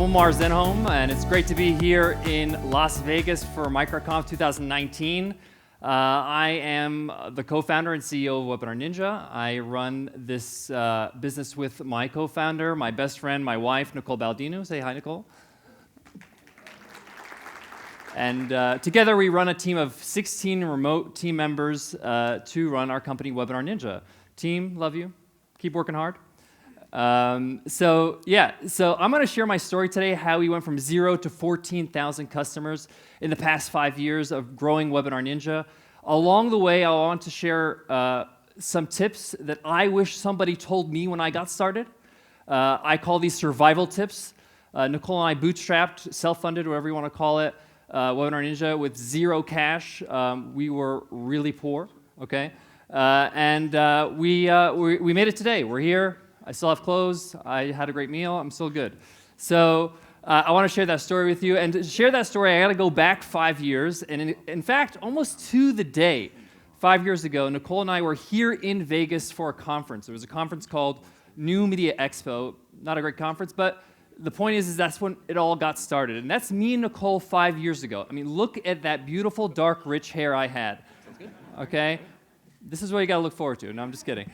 Omar Zenhom, and it's great to be here in Las Vegas for MicroConf 2019. I am the co-founder and CEO of WebinarNinja. I run this business with my co-founder, my best friend, my wife, Nicole Baldino. Say hi, Nicole. And together we run a team of 16 remote team members to run our company, WebinarNinja. Team, love you. Keep working hard. So I'm going to share my story today, how we went from 0 to 14,000 customers in the past 5 years of growing WebinarNinja. Along the way, I want to share some tips that I wish somebody told me when I got started. I call these survival tips. Nicole and I bootstrapped, self-funded, whatever you want to call it, WebinarNinja with zero cash. We were really poor, okay? We made it today. We're here. I still have clothes, I had a great meal, I'm still good. So I want to share that story with you. And to share that story, I got to go back 5 years. And in fact, almost to the day, 5 years ago, Nicole and I were here in Vegas for a conference. It was a conference called New Media Expo. Not a great conference, but the point is that's when it all got started. And that's me and Nicole 5 years ago. I mean, look at that beautiful, dark, rich hair I had. Sounds good. Okay? This is what you got to look forward to. No, I'm just kidding.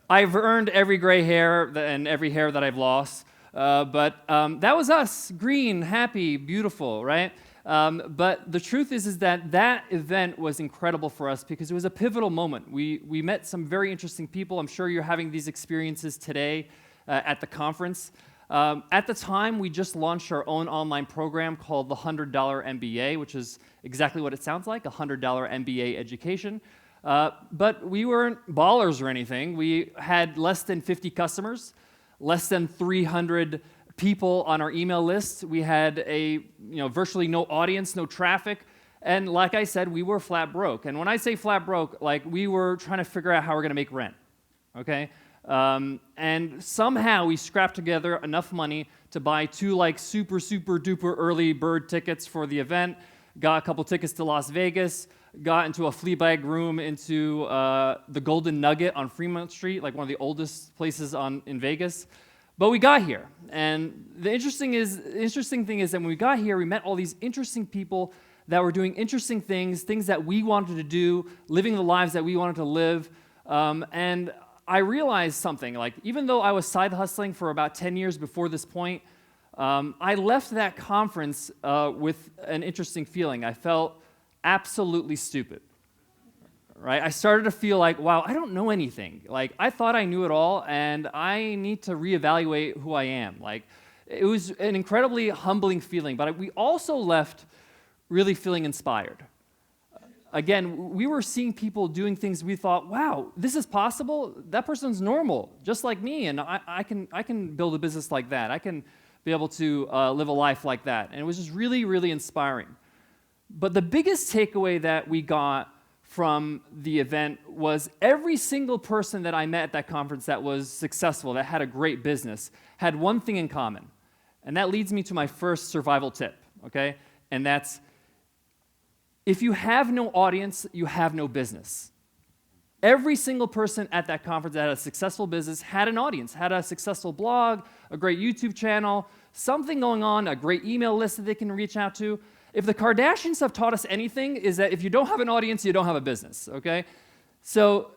I've earned every gray hair and every hair that I've lost, but that was us, green, happy, beautiful, right? But the truth is that event was incredible for us because it was a pivotal moment. We met some very interesting people. I'm sure you're having these experiences today at the conference. At the time, we just launched our own online program called the $100 MBA, which is exactly what it sounds like, a $100 MBA education. But we weren't ballers or anything. We had less than 50 customers, less than 300 people on our email list. We had virtually no audience, no traffic. And like I said, we were flat broke. And when I say flat broke, like we were trying to figure out how we're going to make rent, okay? And somehow we scrapped together enough money to buy 2 super, super duper early bird tickets for the event, got a couple tickets to Las Vegas, got into a Fleabag room into the Golden Nugget on Fremont Street, like one of the oldest places in Vegas. But we got here, and the interesting thing is that when we got here, we met all these interesting people that were doing interesting things that we wanted to do, living the lives that we wanted to live. And I realized something, like even though I was side hustling for about 10 years before this point, I left that conference with an interesting feeling. I felt absolutely stupid, right? I started to feel like, wow, I don't know anything. Like, I thought I knew it all, and I need to reevaluate who I am. Like, it was an incredibly humbling feeling, but we also left really feeling inspired. Again, we were seeing people doing things we thought, wow, this is possible? That person's normal, just like me, and I can build a business like that. I can be able to live a life like that. And it was just really, really inspiring. But the biggest takeaway that we got from the event was every single person that I met at that conference that was successful, that had a great business, had one thing in common. And that leads me to my first survival tip, okay? And that's, if you have no audience, you have no business. Every single person at that conference that had a successful business had an audience, had a successful blog, a great YouTube channel, something going on, a great email list that they can reach out to. If the Kardashians have taught us anything, is that if you don't have an audience, you don't have a business, okay? So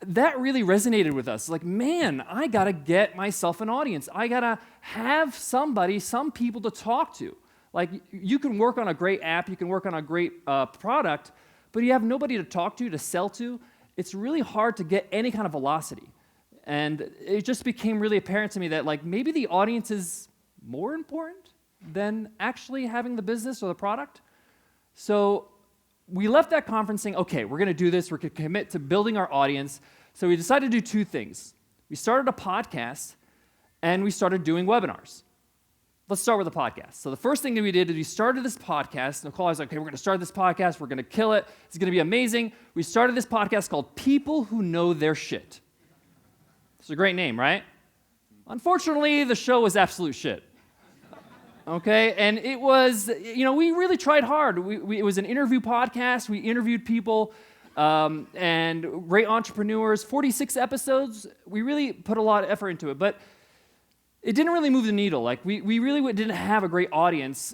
that really resonated with us. Like, man, I gotta get myself an audience. I gotta have some people to talk to. Like, you can work on a great app, you can work on a great product, but you have nobody to talk to sell to. It's really hard to get any kind of velocity. And it just became really apparent to me that, like, maybe the audience is more important than actually having the business or the product. So we left that conference saying, okay, we're going to do this. We're going to commit to building our audience. So we decided to do 2 things. We started a podcast, and we started doing webinars. Let's start with the podcast. So the first thing that we did is we started this podcast. Nicole was like, okay, we're going to start this podcast. We're going to kill it. It's going to be amazing. We started this podcast called People Who Know Their Shit. It's a great name, right? Unfortunately, the show was absolute shit. Okay, and it was, we really tried hard. It was an interview podcast. We interviewed people and great entrepreneurs. 46 episodes. We really put a lot of effort into it. But it didn't really move the needle. Like we really didn't have a great audience.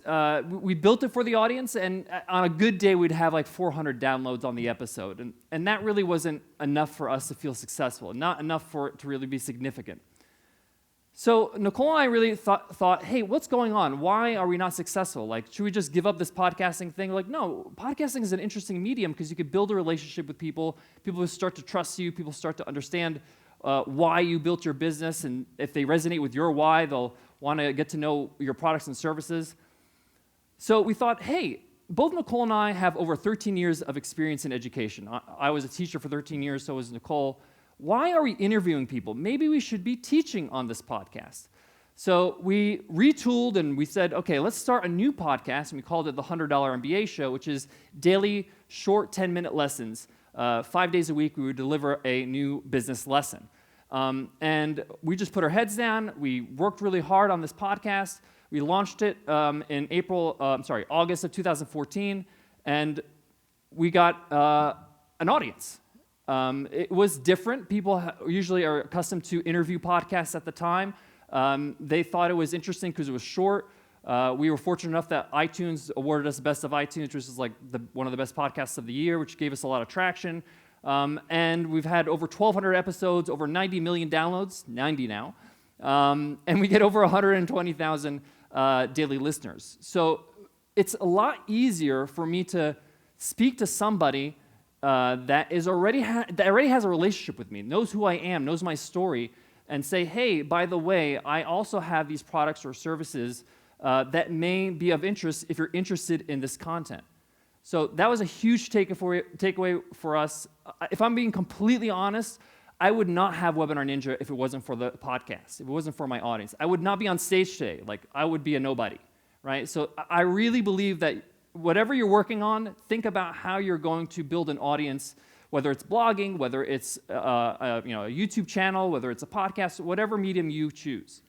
We built it for the audience, and on a good day, we'd have like 400 downloads on the episode. And that really wasn't enough for us to feel successful, not enough for it to really be significant. So Nicole and I really thought, hey, what's going on? Why are we not successful? Like, should we just give up this podcasting thing? Like, no, podcasting is an interesting medium because you could build a relationship with people. People will start to trust you. People start to understand why you built your business. And if they resonate with your why, they'll want to get to know your products and services. So we thought, hey, both Nicole and I have over 13 years of experience in education. I was a teacher for 13 years, so was Nicole. Why are we interviewing people? Maybe we should be teaching on this podcast. So we retooled and we said, okay, let's start a new podcast, and we called it the $100 MBA Show, which is daily short 10-minute lessons. 5 days a week, we would deliver a new business lesson. And we just put our heads down. We worked really hard on this podcast. We launched it in August of 2014, and we got an audience. It was different. People usually are accustomed to interview podcasts at the time. They thought it was interesting because it was short. We were fortunate enough that iTunes awarded us Best of iTunes, which is like one of the best podcasts of the year, which gave us a lot of traction. And we've had over 1,200 episodes, over 90 million downloads, 90 now. And we get over 120,000 daily listeners. So it's a lot easier for me to speak to somebody that already has a relationship with me, knows who I am, knows my story, and say, hey, by the way, I also have these products or services that may be of interest if you're interested in this content. So that was a huge takeaway for us. If I'm being completely honest, I would not have WebinarNinja if it wasn't for the podcast, if it wasn't for my audience. I would not be on stage today. Like, I would be a nobody, right? So I really believe that whatever you're working on, think about how you're going to build an audience, whether it's blogging, whether it's a YouTube channel, whether it's a podcast, whatever medium you choose.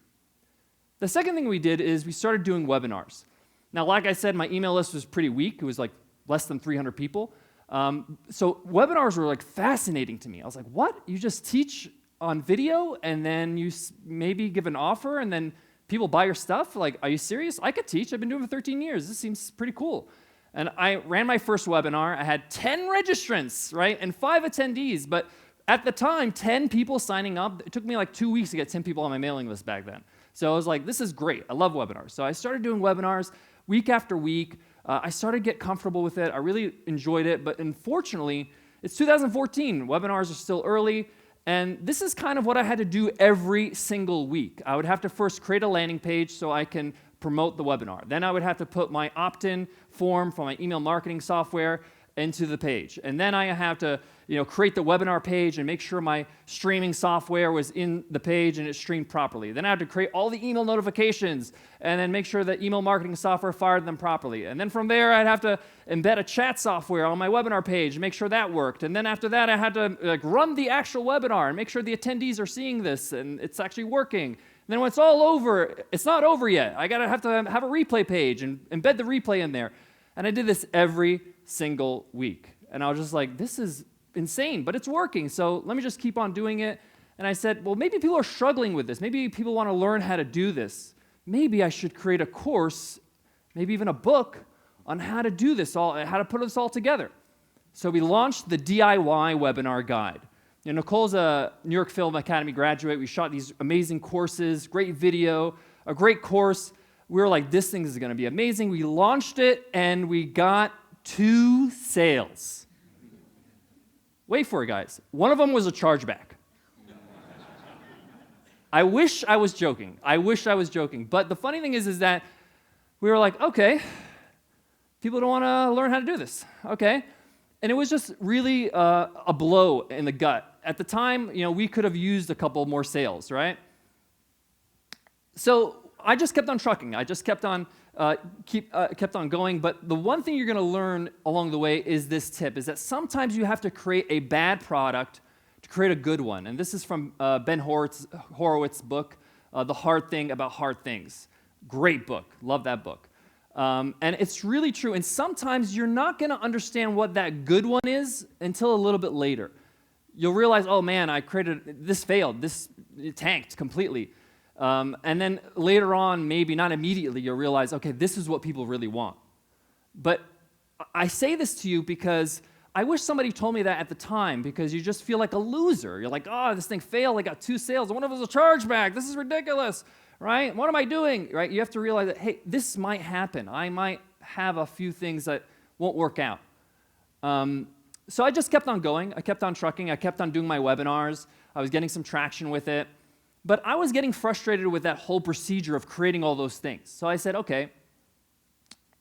The second thing we did is we started doing webinars. Now, like I said, my email list was pretty weak. It was like less than 300 people. So webinars were like fascinating to me. I was like, what? You just teach on video and then you maybe give an offer and then people buy your stuff? Like, are you serious? I could teach. I've been doing it for 13 years. This seems pretty cool. And I ran my first webinar. I had 10 registrants, right, and 5 attendees. But at the time, 10 people signing up. It took me like 2 weeks to get 10 people on my mailing list back then. So I was like, this is great. I love webinars. So I started doing webinars week after week. I started to get comfortable with it. I really enjoyed it. But unfortunately, it's 2014. Webinars are still early. And this is kind of what I had to do every single week. I would have to first create a landing page so I can promote the webinar. Then I would have to put my opt-in form for my email marketing software into the page. And then I have to create the webinar page and make sure my streaming software was in the page and it streamed properly. Then I had to create all the email notifications and then make sure that email marketing software fired them properly. And then from there, I'd have to embed a chat software on my webinar page and make sure that worked. And then after that, I had to run the actual webinar and make sure the attendees are seeing this and it's actually working. And then when it's all over, it's not over yet. I have to have a replay page and embed the replay in there. And I did this every single week. And I was just like, this is insane, but it's working. So let me just keep on doing it. And I said, well, maybe people are struggling with this. Maybe people want to learn how to do this. Maybe I should create a course, maybe even a book on how to do this all, how to put this all together. So we launched the DIY webinar guide. Nicole's a New York Film Academy graduate. We shot these amazing courses, great video, a great course. We were like, this thing is going to be amazing. We launched it, and we got 2 sales. Wait for it, guys. One of them was a chargeback. I wish I was joking. But the funny thing is that we were like, okay, people don't want to learn how to do this. Okay. And it was just really a blow in the gut. At the time, we could have used a couple more sales, right? So I just kept on trucking. I just kept on going. But the one thing you're going to learn along the way is this tip, is that sometimes you have to create a bad product to create a good one. And this is from Ben Horowitz's book, The Hard Thing About Hard Things. Great book. Love that book. And it's really true. And sometimes you're not going to understand what that good one is until a little bit later. You'll realize, oh man, I created, this failed. It tanked completely. And then later on, maybe not immediately, you'll realize, okay, this is what people really want. But I say this to you because I wish somebody told me that at the time, because you just feel like a loser. You're like, oh, this thing failed. I got 2 sales. One of them was a chargeback. This is ridiculous, right? What am I doing, right? You have to realize that, hey, this might happen. I might have a few things that won't work out. So I just kept on going. I kept on trucking. I kept on doing my webinars. I was getting some traction with it. But I was getting frustrated with that whole procedure of creating all those things. So I said, okay,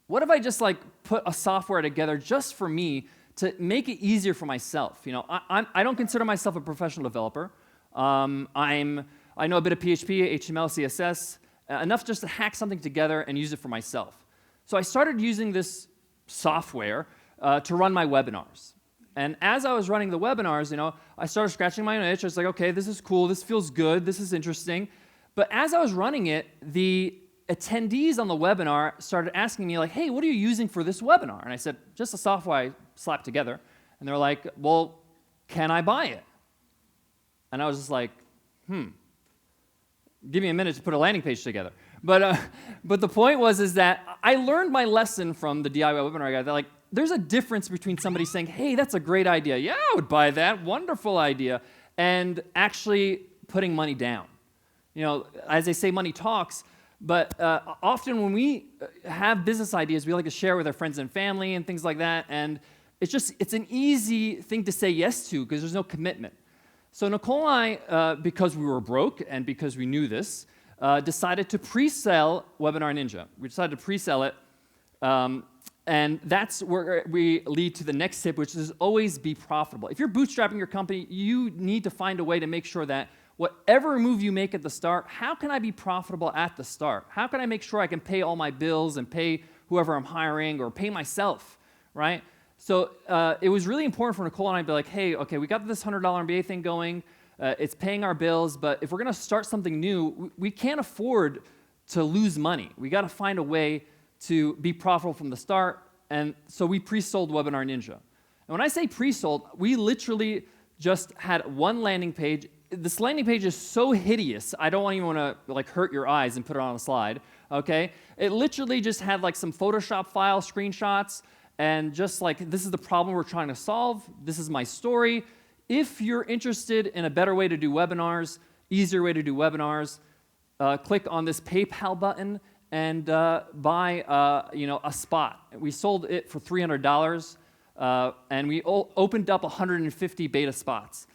what if I just like put a software together just for me to make it easier for myself? You know, I don't consider myself a professional developer. I know a bit of PHP, HTML, CSS, enough just to hack something together and use it for myself. So I started using this software to run my webinars. And as I was running the webinars, you know, I started scratching my own itch. I was like, okay, this is cool. This feels good. This is interesting. But as I was running it, the attendees on the webinar started asking me, like, hey, what are you using for this webinar? And I said, just a software I slapped together. And they're like, well, can I buy it? And I was just like, give me a minute to put a landing page together. But the point is that I learned my lesson from the DIY webinar guy that, like, there's a difference between somebody saying, hey, that's a great idea. Yeah, I would buy that. Wonderful idea. And actually putting money down. You know, as they say, money talks. But often when we have business ideas, we like to share with our friends and family and things like that. And it's an easy thing to say yes to because there's no commitment. So Nicole and I, because we were broke and because we knew this, decided to pre-sell WebinarNinja. We decided to pre-sell it. And that's where we lead to the next tip, which is always be profitable. If you're bootstrapping your company, you need to find a way to make sure that whatever move you make at the start, how can I be profitable at the start? How can I make sure I can pay all my bills and pay whoever I'm hiring or pay myself, right? So it was really important for Nicole and I to be like, hey, okay, we got this $100 MBA thing going. It's paying our bills, but if we're going to start something new, we can't afford to lose money. We got to find a way to be profitable from the start, and so we pre-sold WebinarNinja. And when I say pre-sold, we literally just had one landing page. This landing page is so hideous, I don't even want to like hurt your eyes and put it on a slide, okay? It literally just had like some Photoshop file screenshots, and just like, this is the problem we're trying to solve, this is my story. If you're interested in a better way to do webinars, easier way to do webinars, click on this PayPal button and buy a spot. We sold it for $300, and we opened up 150 beta spots.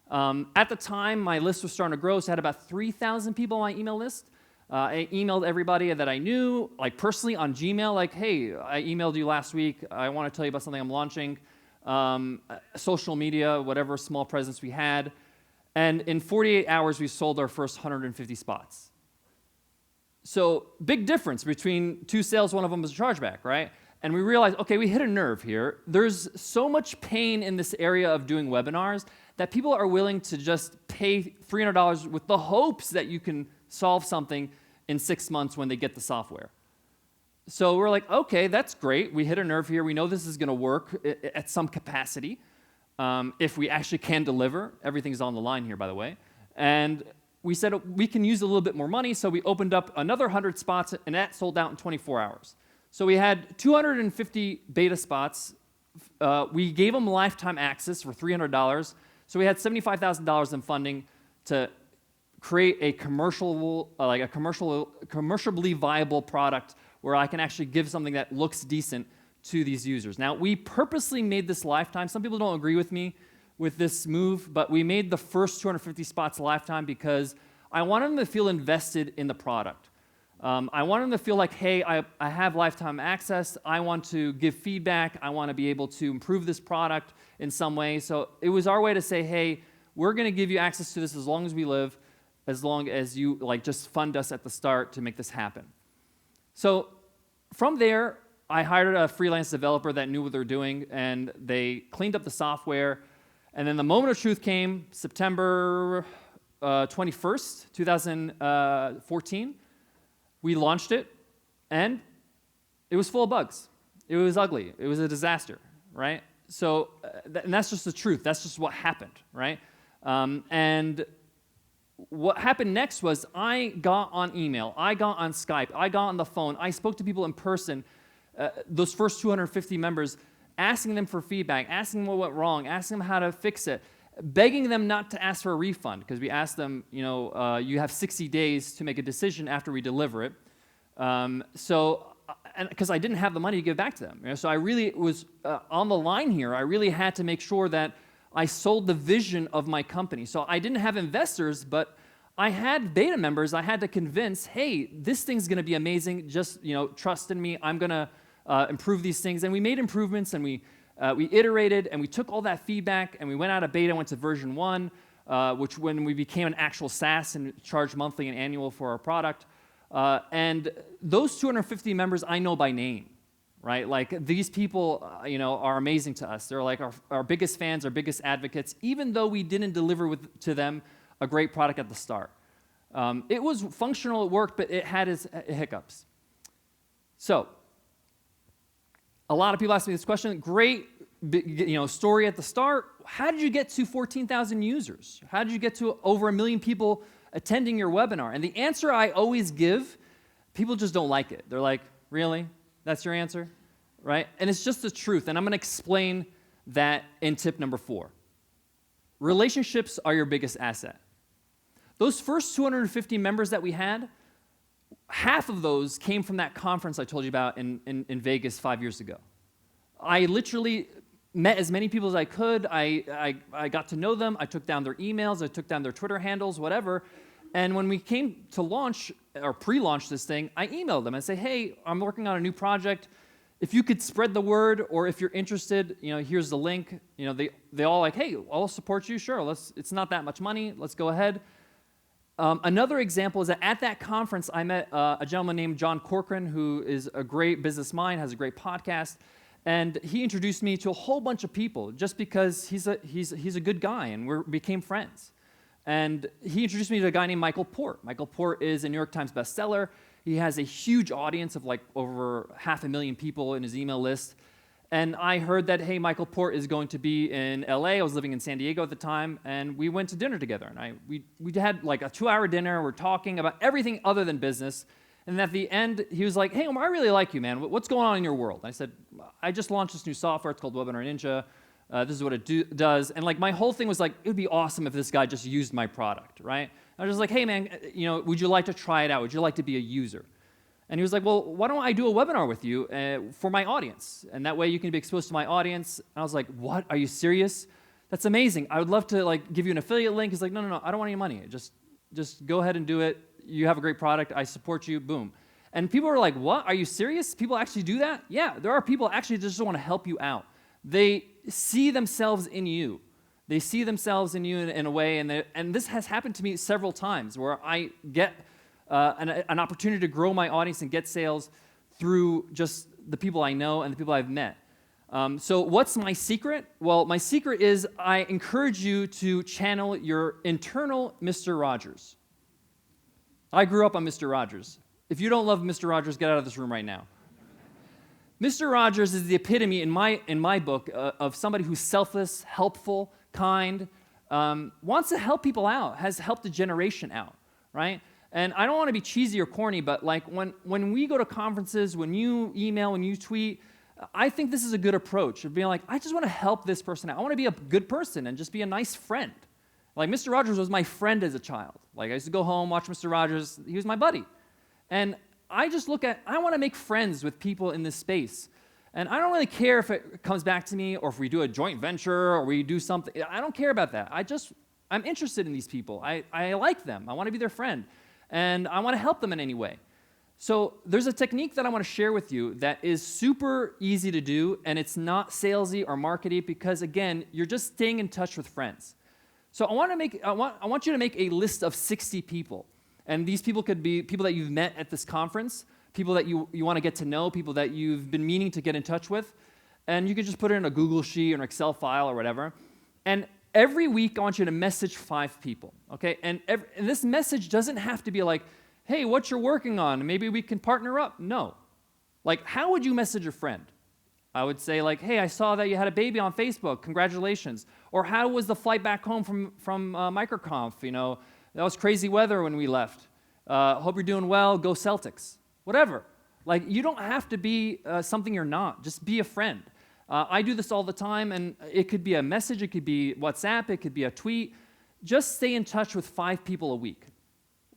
At the time, my list was starting to grow, so I had about 3,000 people on my email list. I emailed everybody that I knew, like personally on Gmail, like, hey, I emailed you last week. I want to tell you about something I'm launching. Social media, whatever small presence we had. And in 48 hours, we sold our first 150 spots. So big difference between 2 sales, one of them was a chargeback, right? And we realized, okay, we hit a nerve here. There's so much pain in this area of doing webinars that people are willing to just pay $300 with the hopes that you can solve something in 6 months when they get the software. So we're like, okay, that's great. We hit a nerve here. We know this is going to work at some capacity. If we actually can deliver, everything's on the line here, by the way. And we said we can use a little bit more money, so we opened up another 100 spots, and that sold out in 24 hours. So we had 250 beta spots. We gave them lifetime access for $300. So we had $75,000 in funding to create a commercially viable product where I can actually give something that looks decent to these users. Now, we purposely made this lifetime. Some people don't agree with me with this move, but we made the first 250 spots lifetime because I wanted them to feel invested in the product. I want them to feel like, hey, I have lifetime access. I want to give feedback. I want to be able to improve this product in some way. So it was our way to say, hey, we're going to give you access to this as long as we live, as long as you just fund us at the start to make this happen. So from there, I hired a freelance developer that knew what they were doing, and they cleaned up the software. And then the moment of truth came, September 21st, 2014. We launched it, and it was full of bugs. It was ugly. It was a disaster, right? So, and that's just the truth. That's just what happened, right? And what happened next was I got on email, I got on Skype, I got on the phone, I spoke to people in person, those first 250 members, asking them for feedback, asking them what went wrong, asking them how to fix it, begging them not to ask for a refund, because we asked them, you have 60 days to make a decision after we deliver it. Because I didn't have the money to give back to them. So I really was on the line here. I really had to make sure that I sold the vision of my company. So I didn't have investors, but I had beta members I had to convince, hey, this thing's going to be amazing. Just trust in me. I'm going to improve these things. And we made improvements, and we iterated, and we took all that feedback, and we went out of beta, went to version 1, which when we became an actual SaaS and charged monthly and annual for our product. And those 250 members I know by name, right? Like these people, are amazing to us. They're like our biggest fans, our biggest advocates, even though we didn't deliver to them a great product at the start. It was functional, it worked, but it had its hiccups. So, a lot of people ask me this question. Great, story at the start. How did you get to 14,000 users? How did you get to over 1 million people attending your webinar? And the answer I always give, people just don't like it. They're like, really? That's your answer? Right? And it's just the truth. And I'm going to explain that in tip number 4. Relationships are your biggest asset. Those first 250 members that we had, half of those came from that conference I told you about in Vegas 5 years ago. I literally met as many people as I could. I got to know them. I took down their emails. I took down their Twitter handles, whatever. And when we came to launch or pre-launch this thing, I emailed them and say, hey, I'm working on a new project. If you could spread the word, or if you're interested, here's the link. They all like, hey, I'll support you. Sure, it's not that much money. Let's go ahead. Another example is that at that conference, I met a gentleman named John Corcoran, who is a great business mind, has a great podcast, and he introduced me to a whole bunch of people just because he's a good guy, and we became friends. And he introduced me to a guy named Michael Port. Michael Port is a New York Times bestseller. He has a huge audience of like over 500,000 people in his email list. And I heard that, hey, Michael Port is going to be in LA. I was living in San Diego at the time, and we went to dinner together. And we had like a 2-hour dinner. We're talking about everything other than business. And at the end, he was like, hey, Omar, I really like you, man. What's going on in your world? And I said, I just launched this new software. It's called WebinarNinja. This is what it does. And like my whole thing was like, it would be awesome if this guy just used my product, right? I was just like, hey, man, would you like to try it out? Would you like to be a user? And he was like, well, why don't I do a webinar with you for my audience? And that way you can be exposed to my audience. And I was like, what? Are you serious? That's amazing. I would love to like give you an affiliate link. He's like, no, I don't want any money. Just go ahead and do it. You have a great product. I support you. Boom. And people were like, what? Are you serious? People actually do that? Yeah, there are people actually just want to help you out. They see themselves in you. They see themselves in you in a way, and this has happened to me several times where I get an opportunity to grow my audience and get sales through just the people I know and the people I've met. So what's my secret? Well, my secret is I encourage you to channel your internal Mr. Rogers. I grew up on Mr. Rogers. If you don't love Mr. Rogers, get out of this room right now. Mr. Rogers is the epitome in my book of somebody who's selfless, helpful, kind, wants to help people out, has helped a generation out, right? And I don't want to be cheesy or corny, but like when we go to conferences, when you email, when you tweet, I think this is a good approach of being like, I just want to help this person out. I want to be a good person and just be a nice friend. Like Mr. Rogers was my friend as a child. Like I used to go home, watch Mr. Rogers. He was my buddy. And I just I want to make friends with people in this space. And I don't really care if it comes back to me or if we do a joint venture or we do something. I don't care about that. I'm interested in these people. I like them. I want to be their friend. And I want to help them in any way. So there's a technique that I want to share with you that is super easy to do, and it's not salesy or markety because, again, you're just staying in touch with friends. So I want you to make a list of 60 people. And these people could be people that you've met at this conference, people that you want to get to know, people that you've been meaning to get in touch with. And you can just put it in a Google Sheet or an Excel file or whatever. And every week, I want you to message 5 people, okay? And this message doesn't have to be like, hey, what you're working on? Maybe we can partner up. No. Like, how would you message a friend? I would say like, hey, I saw that you had a baby on Facebook. Congratulations. Or how was the flight back home from MicroConf? That was crazy weather when we left. Hope you're doing well. Go Celtics. Whatever. Like, you don't have to be something you're not. Just be a friend. I do this all the time, and it could be a message, it could be WhatsApp, it could be a tweet. Just stay in touch with 5 people a week.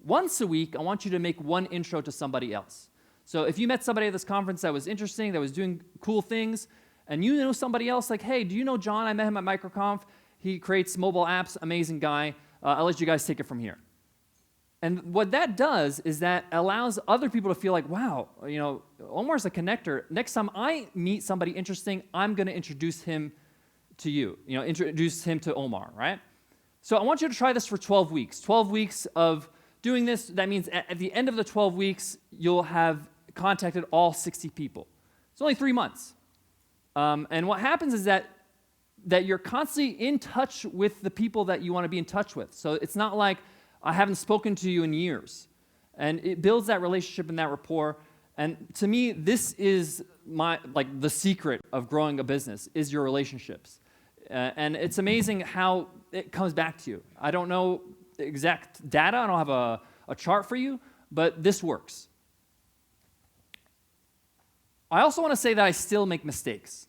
Once a week, I want you to make one intro to somebody else. So if you met somebody at this conference that was interesting, that was doing cool things, and you know somebody else, like, hey, do you know John? I met him at MicroConf. He creates mobile apps, amazing guy. I'll let you guys take it from here. And what that does is that allows other people to feel like, wow, Omar's a connector. Next time I meet somebody interesting, I'm going to introduce him to you. Introduce him to Omar, right? So I want you to try this for 12 weeks. 12 weeks of doing this. That means at the end of the 12 weeks, you'll have contacted all 60 people. It's only 3 months. And what happens is that you're constantly in touch with the people that you want to be in touch with. So it's not like, I haven't spoken to you in years. And it builds that relationship and that rapport. And to me, this is the secret of growing a business, is your relationships. And it's amazing how it comes back to you. I don't know exact data. I don't have a chart for you, but this works. I also want to say that I still make mistakes.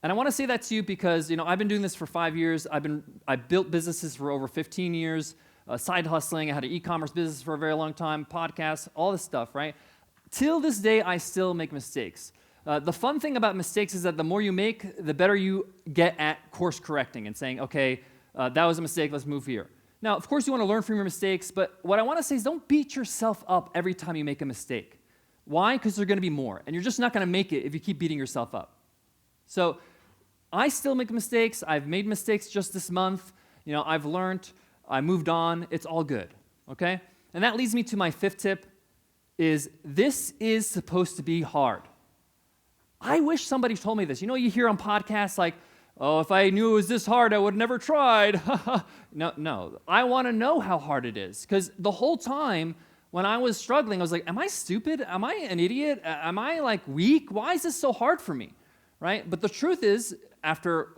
And I want to say that to you because, I've been doing this for 5 years. I built businesses for over 15 years. Side hustling, I had an e-commerce business for a very long time, podcasts, all this stuff, right? Till this day, I still make mistakes. The fun thing about mistakes is that the more you make, the better you get at course correcting and saying, okay, that was a mistake, let's move here. Now, of course, you want to learn from your mistakes, but what I want to say is don't beat yourself up every time you make a mistake. Why? Because there are going to be more, and you're just not going to make it if you keep beating yourself up. So I still make mistakes. I've made mistakes just this month. I've learned. I moved on. It's all good, okay? And that leads me to my 5th tip, is this is supposed to be hard. I wish somebody told me this. You hear on podcasts like, oh, if I knew it was this hard, I would have never tried. No. I want to know how hard it is, because the whole time when I was struggling, I was like, am I stupid? Am I an idiot? Am I weak? Why is this so hard for me, right? But the truth is, after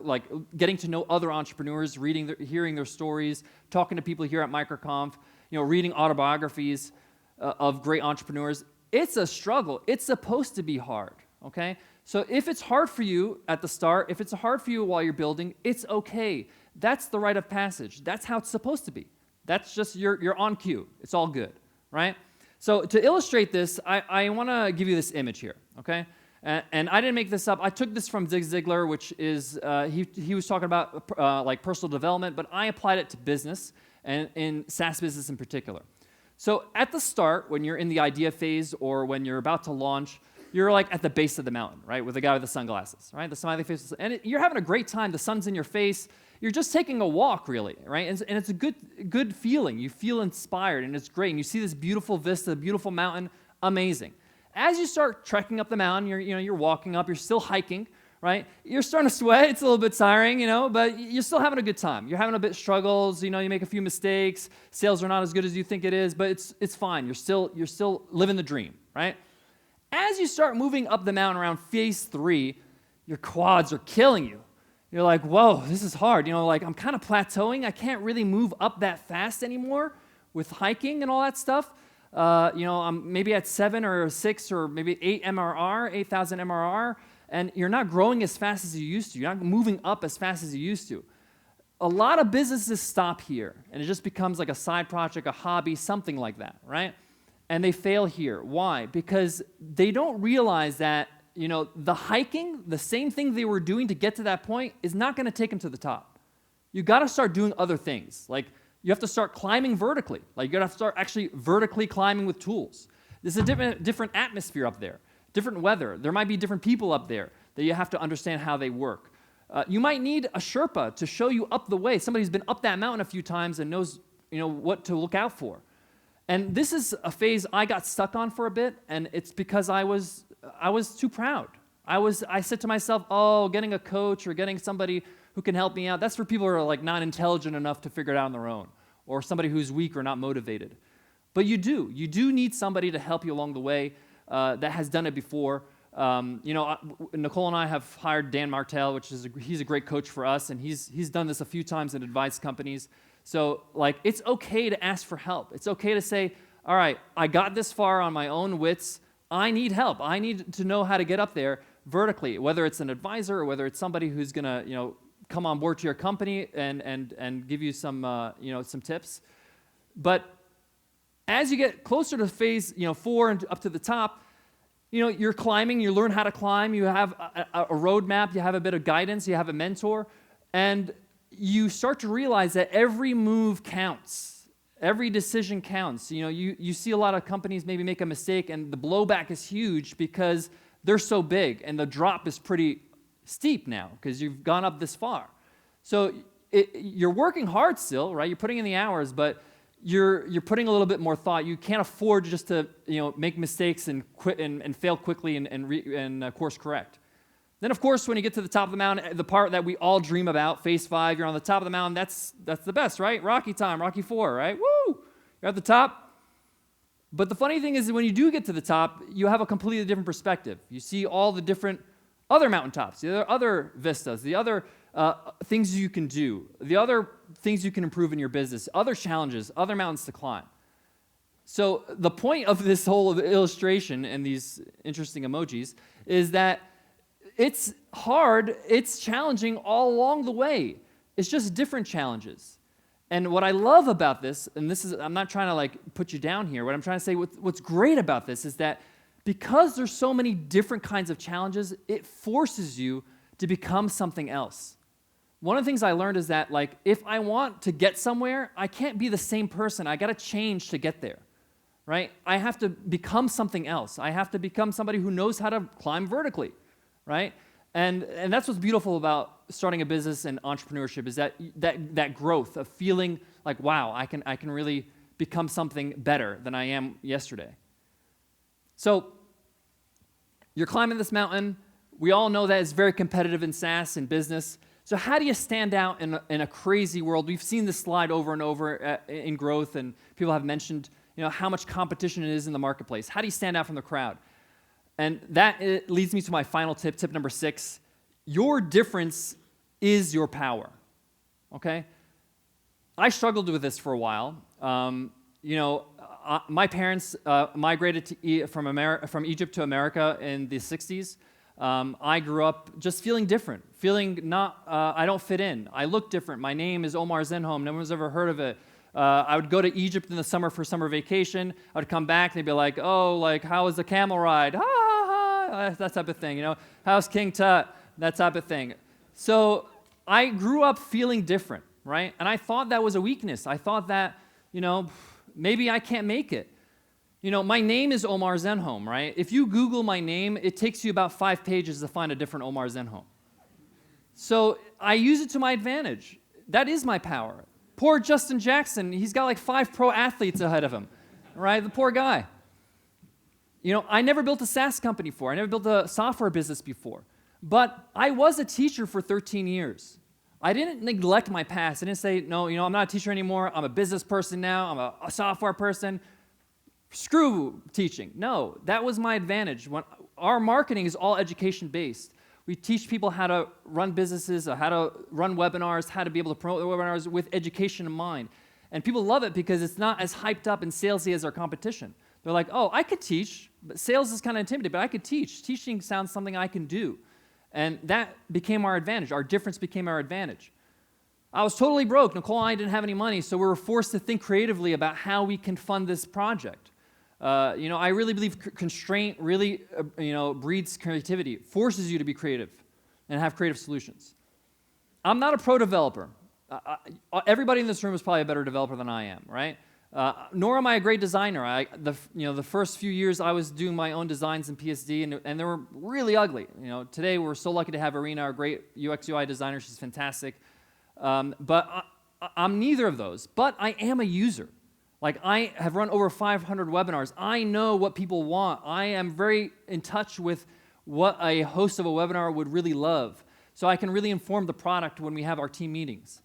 getting to know other entrepreneurs, hearing their stories, talking to people here at MicroConf, reading autobiographies of great entrepreneurs, it's a struggle. It's supposed to be hard, okay? So if it's hard for you at the start, if it's hard for you while you're building, it's okay. That's the rite of passage. That's how it's supposed to be. That's just, you're on cue. It's all good, right? So to illustrate this, I want to give you this image here, okay? And I didn't make this up. I took this from Zig Ziglar, which is, he was talking about personal development, but I applied it to business, and in SaaS business in particular. So at the start, when you're in the idea phase or when you're about to launch, you're at the base of the mountain, right, with the guy with the sunglasses, right, the smiley face. And you're having a great time. The sun's in your face. You're just taking a walk, really, right? And it's a good feeling. You feel inspired, and it's great. And you see this beautiful vista, beautiful mountain, amazing. As you start trekking up the mountain, you're walking up, you're still hiking, right? You're starting to sweat, it's a little bit tiring, but you're still having a good time. You're having a bit of struggles, you make a few mistakes, sales are not as good as you think it is, but it's fine. You're still living the dream, right? As you start moving up the mountain around phase 3, your quads are killing you. You're like, whoa, this is hard. I'm kind of plateauing. I can't really move up that fast anymore with hiking and all that stuff. I'm maybe at 7 or 6 or maybe 8,000 MRR, and you're not growing as fast as you used to. You're not moving up as fast as you used to. A lot of businesses stop here, and it just becomes like a side project, a hobby, something like that, right? And they fail here. Why? Because they don't realize that, the hiking, the same thing they were doing to get to that point, is not going to take them to the top. You got to start doing other things, you have to start climbing vertically. You got to start actually vertically climbing with tools. There's a different atmosphere up there, different weather. There might be different people up there that you have to understand how they work. You might need a Sherpa to show you up the way, somebody who's been up that mountain a few times and knows, what to look out for. And this is a phase I got stuck on for a bit, and it's because I was too proud. I said to myself, oh, getting a coach or getting somebody who can help me out, that's for people who are not intelligent enough to figure it out on their own, or somebody who's weak or not motivated. But you do need somebody to help you along the way that has done it before. Nicole and I have hired Dan Martell, he's a great coach for us, and he's done this a few times and advised companies. So like, it's okay to ask for help. It's okay to say, all right, I got this far on my own wits. I need help. I need to know how to get up there vertically, whether it's an advisor or whether it's somebody who's gonna, come on board to your company and give you some, some tips. But as you get closer to phase, 4 and up to the top, you're climbing, you learn how to climb, you have a roadmap, you have a bit of guidance, you have a mentor, and you start to realize that every move counts. Every decision counts. You see a lot of companies maybe make a mistake and the blowback is huge because they're so big and the drop is pretty steep now because you've gone up this far. So you're working hard still, right? You're putting in the hours, but you're putting a little bit more thought. You can't afford just to make mistakes and quit and fail quickly and course correct. Then of course when you get to the top of the mountain, the part that we all dream about, phase 5, you're on the top of the mountain. That's the best, right? Rocky time, Rocky 4, right? Woo! You're at the top. But the funny thing is that when you do get to the top, you have a completely different perspective. You see all the different other mountaintops, the other vistas, the other things you can do, the other things you can improve in your business, other challenges, other mountains to climb. So the point of this whole illustration and these interesting emojis is that it's hard, it's challenging all along the way. It's just different challenges. And what I love about this, and this is, I'm not trying to like put you down here, what I'm trying to say, what's great about this is that because there's so many different kinds of challenges, it forces you to become something else. One of the things I learned is that like, if I want to get somewhere, I can't be the same person. I gotta change to get there, right? I have to become something else. I have to become somebody who knows how to climb vertically, right? And that's what's beautiful about starting a business and entrepreneurship is that growth of feeling like, wow, I can really become something better than I am yesterday. So you're climbing this mountain. We all know that it's very competitive in SaaS and business. So how do you stand out in a crazy world? We've seen this slide over and over in growth, and people have mentioned how much competition it is in the marketplace. How do you stand out from the crowd? And that leads me to my final tip, tip number 6. Your difference is your power, okay? I struggled with this for a while. My parents migrated from Egypt to America in the 60s. I grew up just feeling different, feeling I don't fit in. I look different. My name is Omar Zenhom. No one's ever heard of it. I would go to Egypt in the summer for summer vacation. I would come back, they'd be like, oh, like, how was the camel ride? Ha, ha, ha, that type of thing, How's King Tut? That type of thing. So I grew up feeling different, right? And I thought that was a weakness. I thought that, maybe I can't make it. My name is Omar Zenhom, right? If you Google my name, it takes you about 5 pages to find a different Omar Zenhom. So I use it to my advantage. That is my power. Poor Justin Jackson, he's got like 5 pro athletes ahead of him, right? The poor guy. I never built a SaaS company before. I never built a software business before. But I was a teacher for 13 years. I didn't neglect my past. I didn't say, no, I'm not a teacher anymore. I'm a business person now. I'm a software person. Screw teaching. No, that was my advantage. Our marketing is all education-based. We teach people how to run businesses, how to run webinars, how to be able to promote their webinars with education in mind. And people love it because it's not as hyped up and salesy as our competition. They're like, oh, I could teach, but sales is kind of intimidating, but I could teach. Teaching sounds something I can do. And that became our advantage. Our difference became our advantage. I was totally broke. Nicole and I didn't have any money, so we were forced to think creatively about how we can fund this project. I really believe constraint really, breeds creativity, forces you to be creative and have creative solutions. I'm not a pro developer. Everybody in this room is probably a better developer than I am, right? Nor am I a great designer. The first few years I was doing my own designs in PSD, and they were really ugly. Today we're so lucky to have Arena, our great UX UI designer. She's fantastic. But I'm neither of those. But I am a user. Like, I have run over 500 webinars. I know what people want. I am very in touch with what a host of a webinar would really love. So I can really inform the product when we have our team meetings.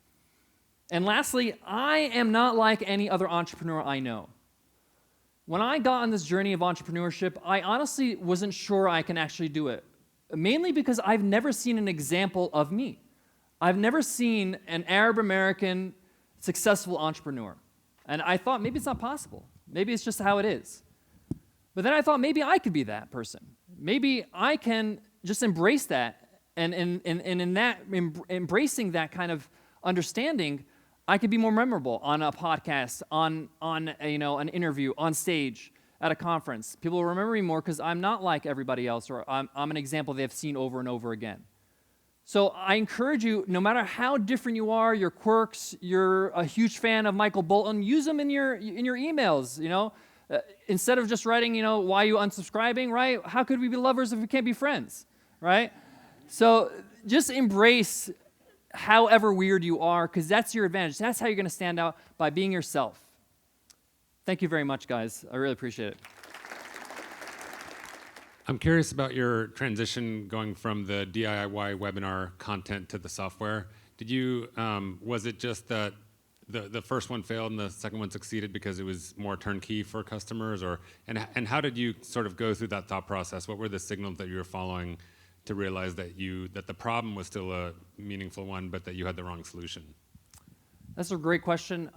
And lastly, I am not like any other entrepreneur I know. When I got on this journey of entrepreneurship, I honestly wasn't sure I can actually do it, mainly because I've never seen an example of me. I've never seen an Arab American successful entrepreneur. And I thought maybe it's not possible. Maybe it's just how it is. But then I thought maybe I could be that person. Maybe I can just embrace that. And in that, embracing that kind of understanding, I could be more memorable on a podcast, on an interview, on stage, at a conference. People will remember me more because I'm not like everybody else, or I'm an example they've seen over and over again. So I encourage you, no matter how different you are, your quirks, you're a huge fan of Michael Bolton, use them in your emails, instead of just writing, why are you unsubscribing, right? How could we be lovers if we can't be friends, right? So just embrace however weird you are, because that's your advantage. That's how you're going to stand out, by being yourself. Thank you very much, guys. I really appreciate it. I'm curious about your transition going from the DIY webinar content to the software. Was it just that the first one failed and the second one succeeded because it was more turnkey for customers, and how did you sort of go through that thought process? What were the signals that you were following to realize that the problem was still a meaningful one, but that you had the wrong solution? That's a great question.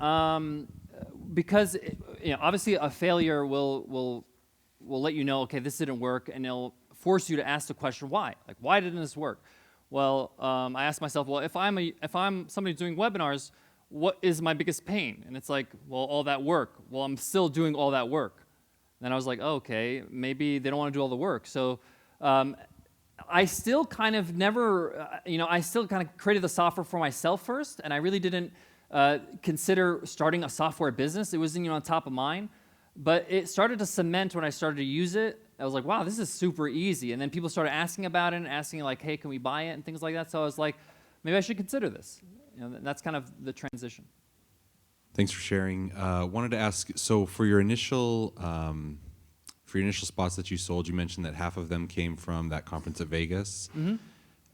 Because obviously a failure will let you know, okay, this didn't work, and it'll force you to ask the question, why? Like, why didn't this work? Well, I asked myself, well, if I'm somebody doing webinars, what is my biggest pain? And it's like, well, all that work. Well, I'm still doing all that work. Then I was like, oh, okay, maybe they don't want to do all the work. So I still kind of I still kind of created the software for myself first, and I really didn't consider starting a software business. It wasn't on top of mine. But it started to cement when I started to use it. I was like, wow, this is super easy. And then people started asking about it and asking like, hey, can we buy it and things like that. So I was like, maybe I should consider this. That's kind of the transition. Thanks for sharing. Wanted to ask, so for your initial spots that you sold, you mentioned that half of them came from that conference at Vegas. Mm-hmm.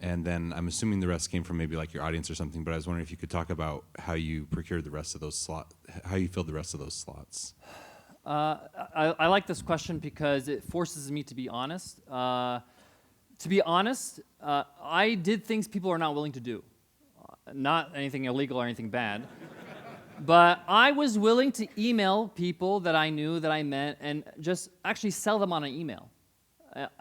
And then I'm assuming the rest came from maybe like your audience or something, but I was wondering if you could talk about how you procured the rest of those slots, how you filled the rest of those slots. I like this question because it forces me to be honest. To be honest, I did things people are not willing to do. Not anything illegal or anything bad. But I was willing to email people that I knew, that I met, and just actually sell them on an email.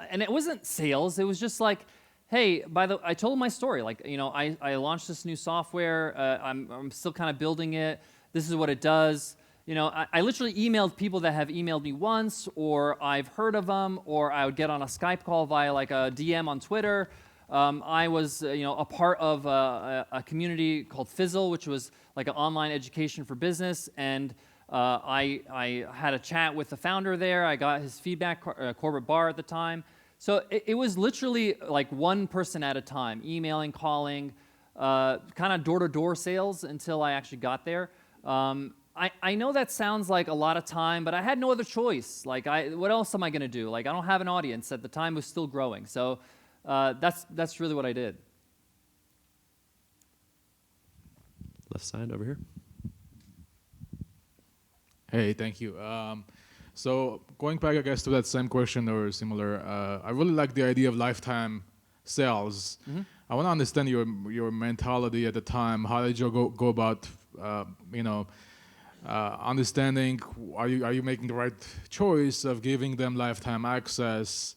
And it wasn't sales. It was just like, hey, I told them my story. Like, I launched this new software. I'm still kind of building it. This is what it does. I literally emailed people that have emailed me once, or I've heard of them, or I would get on a Skype call via like a DM on Twitter. I was, a part of a community called Fizzle, which was like an online education for business, and I had a chat with the founder there. I got his feedback, Corbett Barr at the time. So it was literally like one person at a time, emailing, calling, kind of door-to-door sales until I actually got there. I know that sounds like a lot of time, but I had no other choice. Like, what else am I going to do? Like, I don't have an audience. At the time, it was still growing. So that's really what I did. Left side over here. Hey, thank you. So going back, I guess, to that same question or similar, I really like the idea of lifetime sales. Mm-hmm. I want to understand your mentality at the time. How did you go about, understanding, are you making the right choice of giving them lifetime access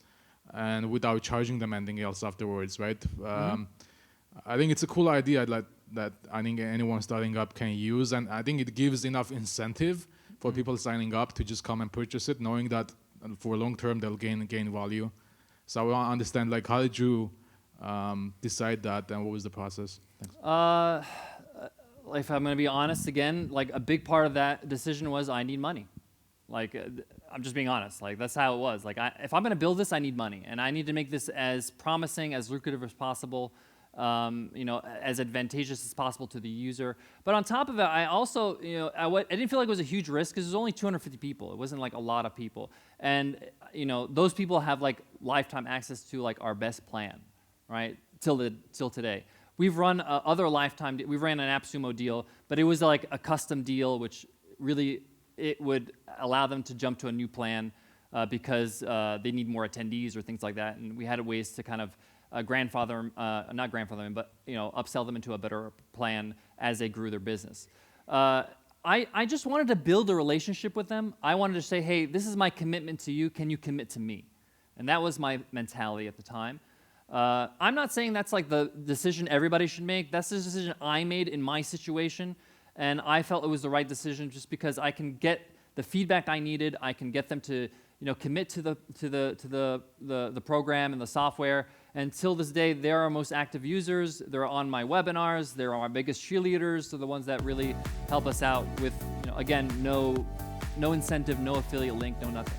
and without charging them anything else afterwards, right? Mm-hmm. I think it's a cool idea that I think anyone starting up can use, and I think it gives enough incentive for mm-hmm. people signing up to just come and purchase it, knowing that for long term they'll gain value. So I want to understand, like, how did you decide that, and what was the process? Thanks. If I'm going to be honest again, like a big part of that decision was I need money. Like, I'm just being honest. Like, that's how it was. Like, if I'm going to build this, I need money, and I need to make this as promising, as lucrative as possible, as advantageous as possible to the user. But on top of it, I also, I didn't feel like it was a huge risk because there's only 250 people. It wasn't like a lot of people, and those people have like lifetime access to like our best plan, right? Till today. We've run other lifetime. We ran an AppSumo deal, but it was like a custom deal, which really it would allow them to jump to a new plan because they need more attendees or things like that. And we had ways to kind of not grandfather them, but upsell them into a better plan as they grew their business. I just wanted to build a relationship with them. I wanted to say, hey, this is my commitment to you. Can you commit to me? And that was my mentality at the time. I'm not saying that's like the decision everybody should make. That's the decision I made in my situation, and I felt it was the right decision just because I can get the feedback I needed. I can get them to commit to the program and the software. And till this day, they're our most active users. They're on my webinars. They're our biggest cheerleaders. They're the ones that really help us out with, again, no incentive, no affiliate link, no nothing.